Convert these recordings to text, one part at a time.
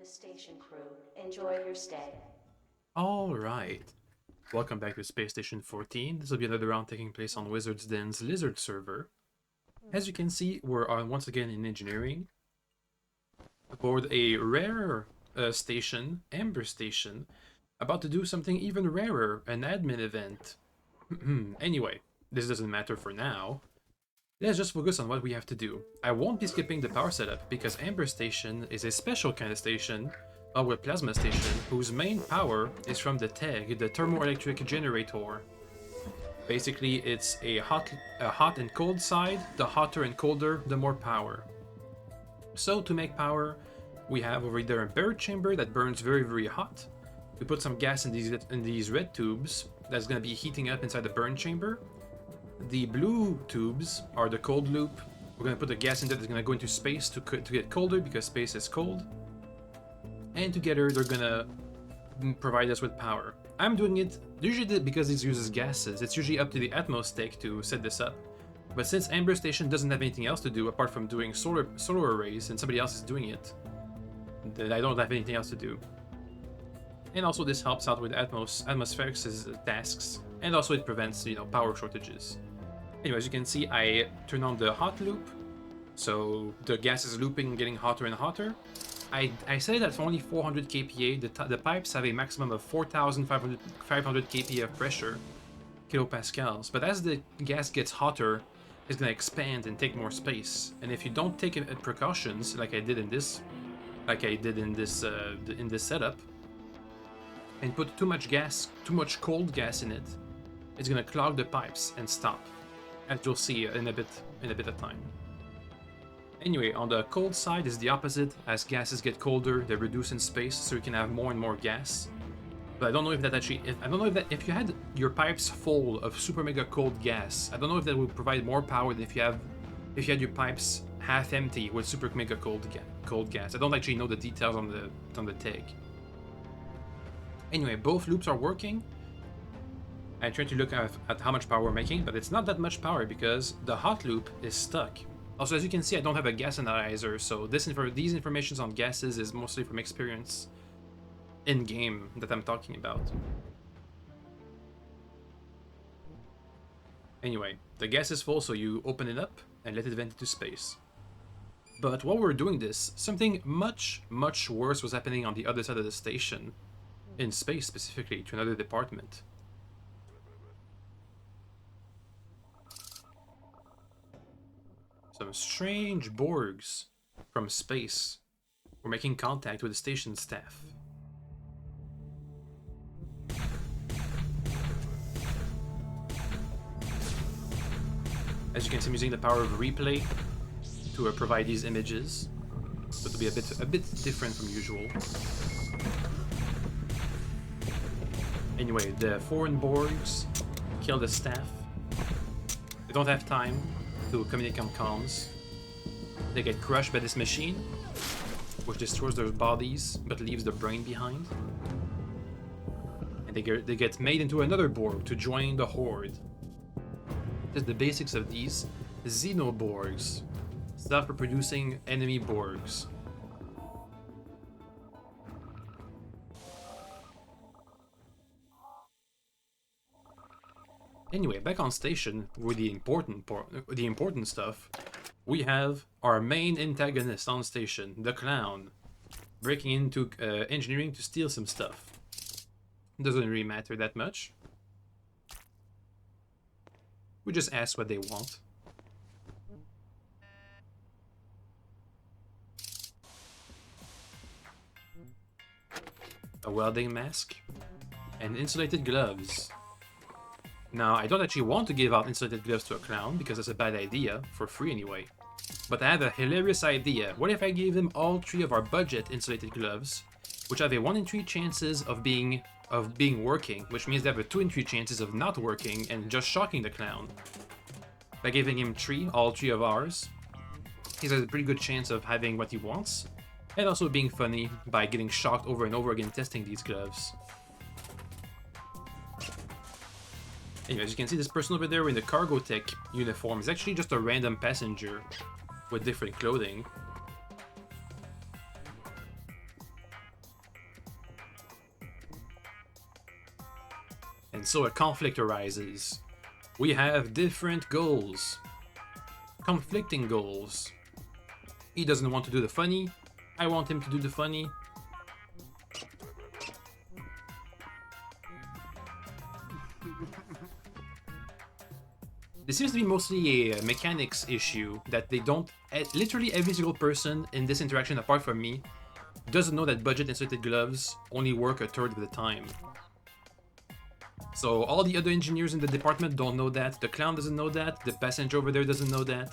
the station crew. Enjoy your stay. Alright. Welcome back to Space Station 14. This will be another round taking place on Wizard's Den's Lizard server. As you can see, we're once again in engineering. Aboard a rare station, Amber Station, about to do something even rarer, an admin event. Anyway, this doesn't matter for now. Let's just focus on what we have to do. I won't be skipping the power setup because Amber Station is a special kind of station, our plasma station, whose main power is from the TEG, the thermoelectric generator. Basically, it's a hot and cold side. The hotter and colder, the more power. So to make power, we have over there a bird chamber that burns very, very hot. We put some gas in these red tubes that's going to be heating up inside the burn chamber. The blue tubes are the cold loop. We're going to put the gas in there that's going to go into space to get colder because space is cold. And together they're going to provide us with power. I'm doing it usually because it uses gases. It's usually up to the Atmos tech to set this up. But since Amber Station doesn't have anything else to do apart from doing solar arrays and somebody else is doing it, then I don't have anything else to do. And also this helps out with atmospheric tasks, and also it prevents, power shortages. Anyway, as you can see, I turn on the hot loop, so the gas is looping and getting hotter and hotter. I set it at only 400 kPa. The pipes have a maximum of 4,500 kPa of pressure, kilopascals. But as the gas gets hotter, it's gonna expand and take more space. And if you don't take precautions, like I did in this setup, and put too much cold gas in it, it's gonna clog the pipes and stop, as you'll see in a bit of time. Anyway, on the cold side is the opposite. As gases get colder, they reduce in space, so you can have more and more gas. But I don't know if that actually, if you had your pipes full of super mega cold gas, I don't know if that would provide more power than if you had your pipes half empty with super mega cold gas. I don't actually know the details on the tag. Anyway, both loops are working. I tried to look at how much power we're making, but it's not that much power because the hot loop is stuck. Also, as you can see, I don't have a gas analyzer, so these informations on gases is mostly from experience in-game that I'm talking about. Anyway, the gas is full, so you open it up and let it vent into space. But while we were doing this, something much, much worse was happening on the other side of the station. In space, specifically, to another department. Some strange Borgs from space were making contact with the station staff. As you can see, I'm using the power of replay to provide these images, so it'll be a bit different from usual. Anyway, the foreign Borgs kill the staff. They don't have time to communicate on comms. They get crushed by this machine, which destroys their bodies but leaves the brain behind. And they get made into another Borg to join the horde. This is the basics of these Xenoborgs, self-reproducing enemy Borgs. Anyway, back on station with the important stuff, we have our main antagonist on station, the clown, breaking into engineering to steal some stuff. Doesn't really matter that much. We just ask what they want. A welding mask and insulated gloves. Now, I don't actually want to give out insulated gloves to a clown, because that's a bad idea, for free anyway. But I have a hilarious idea. What if I gave them all 3 of our budget insulated gloves, which have a 1 in 3 chances of being working, which means they have a 2 in 3 chances of not working and just shocking the clown. By giving him all 3 of ours, he has a pretty good chance of having what he wants, and also being funny by getting shocked over and over again testing these gloves. Anyway, as you can see, this person over there in the cargo tech uniform is actually just a random passenger with different clothing. And so a conflict arises. We have different goals. Conflicting goals. He doesn't want to do the funny. I want him to do the funny. This seems to be mostly a mechanics issue, that they don't... Literally every single person in this interaction, apart from me, doesn't know that budget insulated gloves only work a third of the time. So all the other engineers in the department don't know that, the clown doesn't know that, the passenger over there doesn't know that.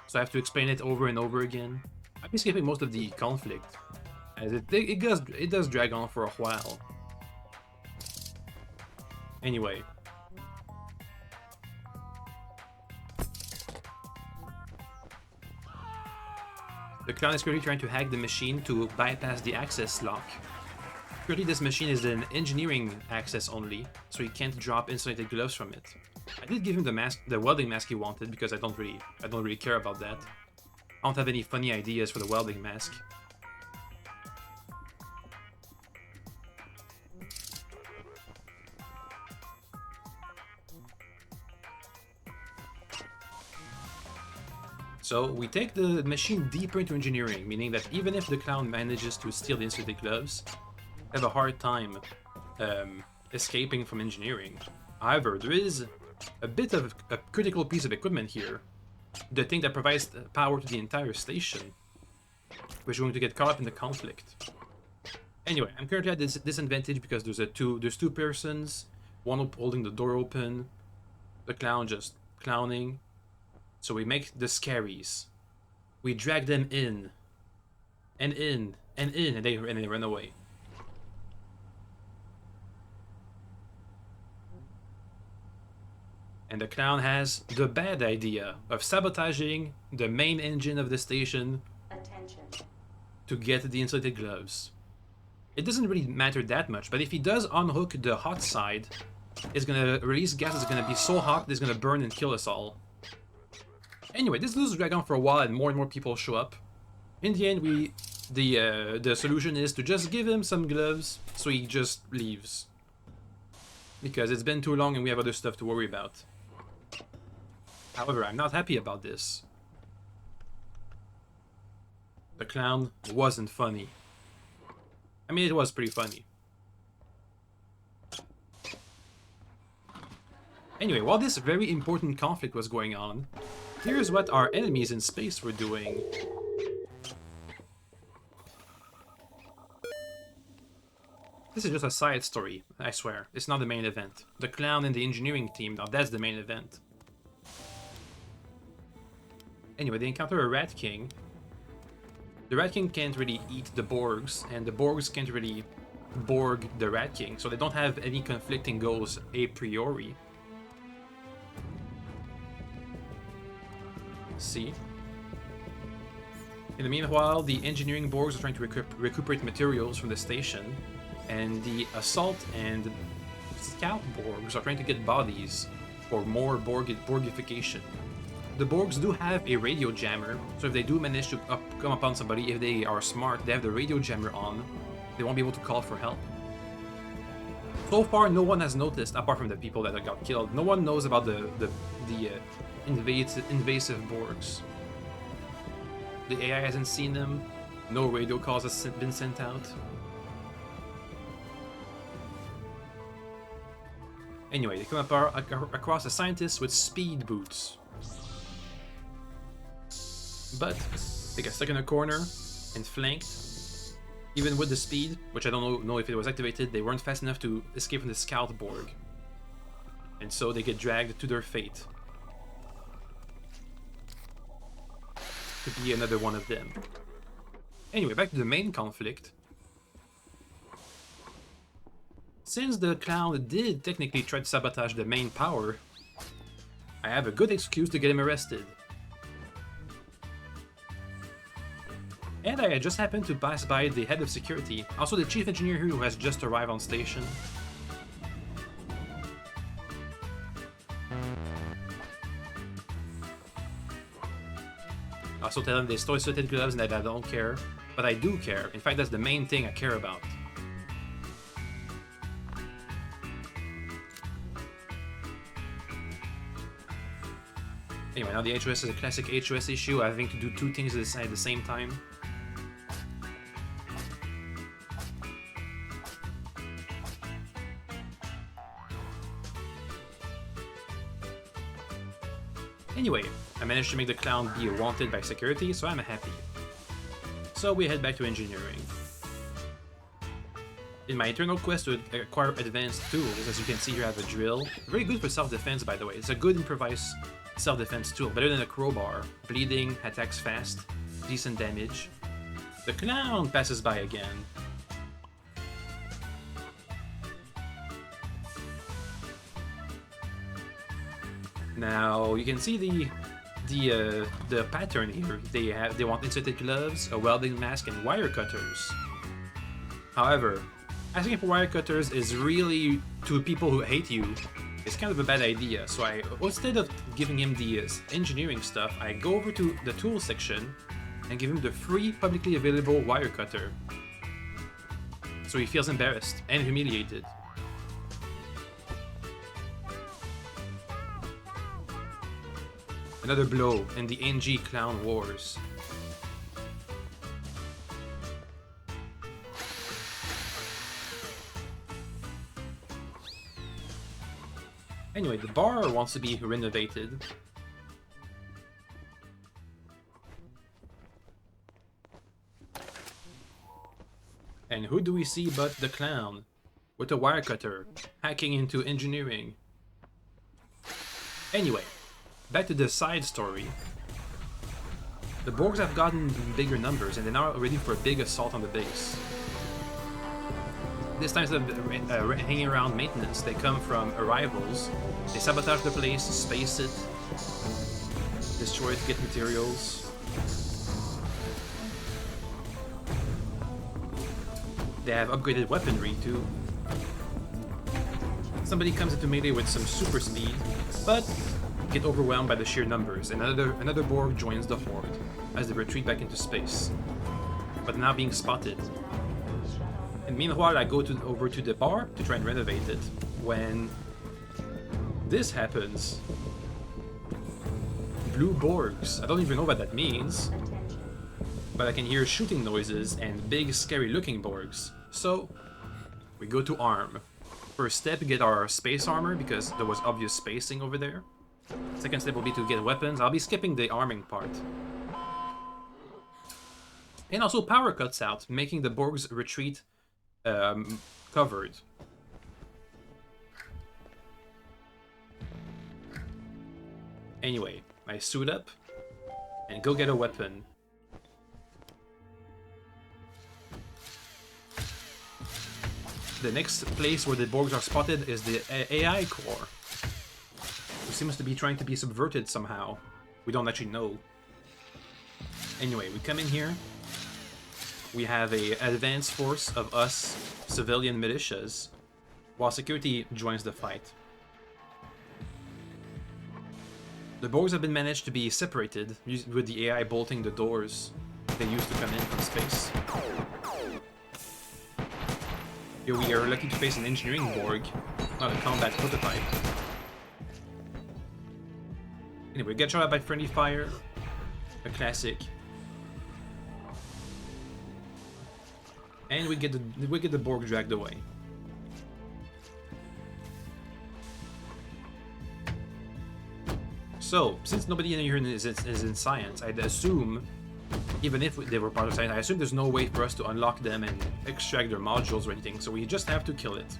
So I have to explain it over and over again. I've been skipping most of the conflict, as it does drag on for a while. Anyway. The clown is currently trying to hack the machine to bypass the access lock. Currently this machine is an engineering access only, so he can't drop insulated gloves from it. I did give him the welding mask he wanted because I don't really care about that. I don't have any funny ideas for the welding mask. So we take the machine deeper into engineering, meaning that even if the clown manages to steal the insulated gloves, I have a hard time escaping from engineering. However, there is a bit of a critical piece of equipment here, the thing that provides power to the entire station, which is going to get caught up in the conflict. Anyway, I'm currently at this disadvantage because there's two persons, one holding the door open, the clown just clowning. So we make the scaries. We drag them in, and in, and in, and they run away. And the clown has the bad idea of sabotaging the main engine of the station. Attention. To get the insulated gloves. It doesn't really matter that much, but if he does unhook the hot side, it's gonna release gas that's gonna be so hot that it's gonna burn and kill us all. Anyway, this does drag on for a while and more people show up. In the end, the solution is to just give him some gloves so he just leaves. Because it's been too long and we have other stuff to worry about. However, I'm not happy about this. The clown wasn't funny. I mean, it was pretty funny. Anyway, while this very important conflict was going on, here's what our enemies in space were doing. This is just a side story, I swear. It's not the main event. The clown and the engineering team, now that's the main event. Anyway, they encounter a Rat King. The Rat King can't really eat the Borgs, and the Borgs can't really Borg the Rat King, so they don't have any conflicting goals a priori. See? In the meanwhile, the engineering Borgs are trying to recuperate materials from the station, and the assault and scout Borgs are trying to get bodies for more Borgification. The Borgs do have a radio jammer, so if they do manage to come upon somebody, if they are smart, they have the radio jammer on, they won't be able to call for help. So far, no one has noticed, apart from the people that got killed, no one knows about the invasive Borgs. The AI hasn't seen them, no radio calls have been sent out. Anyway, they come across a scientist with speed boots. But they get stuck in a corner and flanked. Even with the speed, which I don't know if it was activated, they weren't fast enough to escape from the scout Borg. And so they get dragged to their fate. To be another one of them. Anyway, back to the main conflict. Since the clown did technically try to sabotage the main power, I have a good excuse to get him arrested. And I just happened to pass by the head of security, also the chief engineer who has just arrived on station. I also tell him they stole insulated gloves and that I don't care, but I do care. In fact, that's the main thing I care about. Anyway, now the HOS is a classic HOS issue, having to do two things at the same time. Anyway, I managed to make the clown be wanted by security, so I'm happy. So we head back to engineering. In my eternal quest to acquire advanced tools, as you can see here I have a drill. Very good for self-defense, by the way. It's a good improvised self-defense tool, better than a crowbar. Bleeding, attacks fast, decent damage. The clown passes by again. Now you can see the pattern here. They want insulated gloves, a welding mask, and wire cutters. However, asking for wire cutters is really, to people who hate you, it's kind of a bad idea. So instead of giving him the engineering stuff, I go over to the tool section and give him the free publicly available wire cutter. So he feels embarrassed and humiliated. Another blow in the NG Clown Wars. Anyway, the bar wants to be renovated. And who do we see but the clown? With a wire cutter, hacking into engineering. Anyway, back to the side story. The Borgs have gotten bigger numbers and they're now ready for a big assault on the base. This time, instead of hanging around maintenance, they come from arrivals. They sabotage the place, space it, destroy it to get materials. They have upgraded weaponry too. Somebody comes into melee with some super speed, but get overwhelmed by the sheer numbers, and another Borg joins the horde as they retreat back into space, but now being spotted. And meanwhile, I go over to the bar to try and renovate it, when this happens. Blue Borgs. I don't even know what that means, but I can hear shooting noises and big scary looking Borgs. So we go to arm. First step, get our space armor because there was obvious spacing over there. Second step will be to get weapons. I'll be skipping the arming part. And also power cuts out, making the Borg's retreat covered. Anyway, I suit up and go get a weapon. The next place where the Borgs are spotted is the AI core, who seems to be trying to be subverted somehow. We don't actually know. Anyway, we come in here. We have an advanced force of us civilian militias, while security joins the fight. The Borgs have been managed to be separated, with the AI bolting the doors they used to come in from space. Here we are lucky to face an engineering Borg, not a combat prototype. Anyway, get shot at by friendly fire, a classic. And we get the Borg dragged away. So, since nobody in here is in science, I'd assume, even if they were part of science, I assume there's no way for us to unlock them and extract their modules or anything, so we just have to kill it.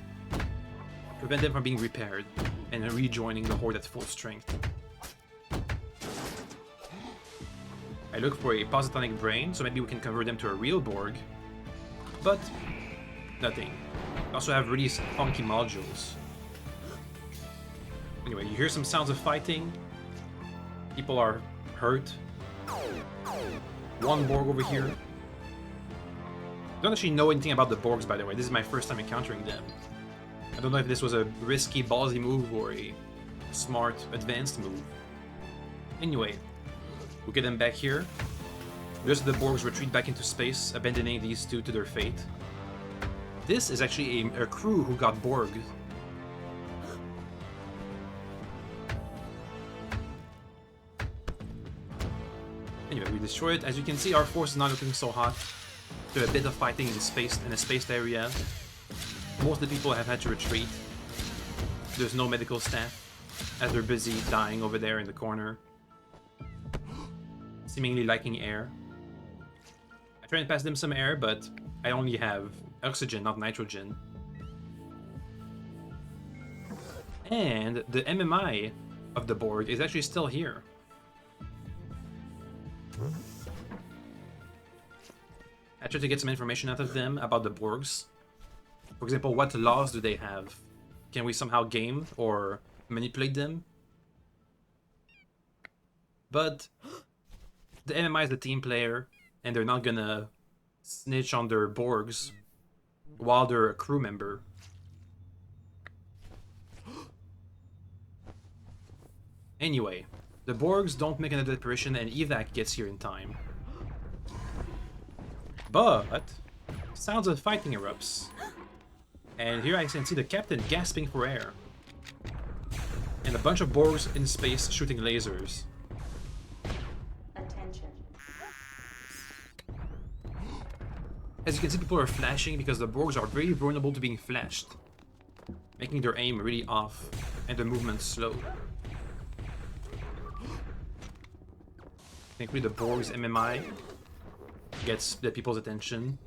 Prevent them from being repaired and rejoining the horde at full strength. I look for a positonic brain, so maybe we can convert them to a real Borg. But nothing. I also have really funky modules. Anyway, you hear some sounds of fighting. People are hurt. One Borg over here. I don't actually know anything about the Borgs, by the way. This is my first time encountering them. I don't know if this was a risky, ballsy move or a smart, advanced move. Anyway, we'll get them back here. Just the Borgs retreat back into space, abandoning these two to their fate. This is actually a crew who got Borg. destroy it. As you can see, our force is not looking so hot. There's a bit of fighting in a spaced area. Most of the people have had to retreat. There's no medical staff, as they're busy dying over there in the corner. Seemingly liking air. I try and pass them some air, but I only have oxygen, not nitrogen. And the MMI of the Borg is actually still here. I tried to get some information out of them about the Borgs. For example, what laws do they have? Can we somehow game or manipulate them? But the MMI is the team player, and they're not gonna snitch on their Borgs while they're a crew member. Anyway, the Borgs don't make another apparition and Evac gets here in time. But sounds of fighting erupts. And here I can see the captain gasping for air. And a bunch of Borgs in space shooting lasers. Attention. As you can see, people are flashing because the Borgs are very vulnerable to being flashed, making their aim really off and their movement slow. Thankfully, the Borg's MMI gets the people's attention.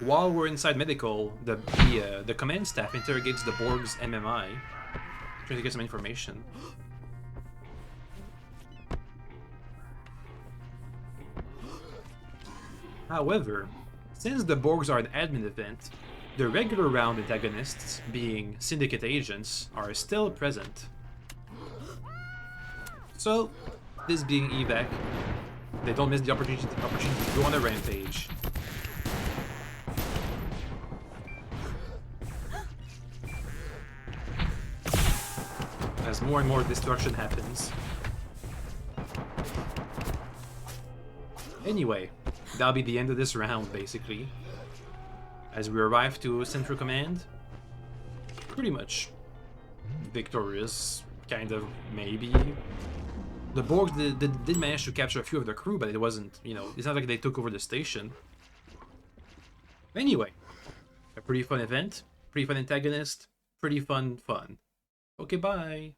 While we're inside medical, the command staff interrogates the Borg's MMI, trying to get some information. However, since the Borgs are an admin event, the regular round antagonists, being Syndicate agents, are still present. So, this being Evac, they don't miss the opportunity to go on a rampage. As more and more destruction happens. Anyway, that'll be the end of this round, basically. As we arrive to Central Command, pretty much victorious, kind of, maybe. The Borg did manage to capture a few of the crew, but it wasn't, you know, it's not like they took over the station. Anyway, a pretty fun event, pretty fun antagonist, pretty fun. Okay, bye!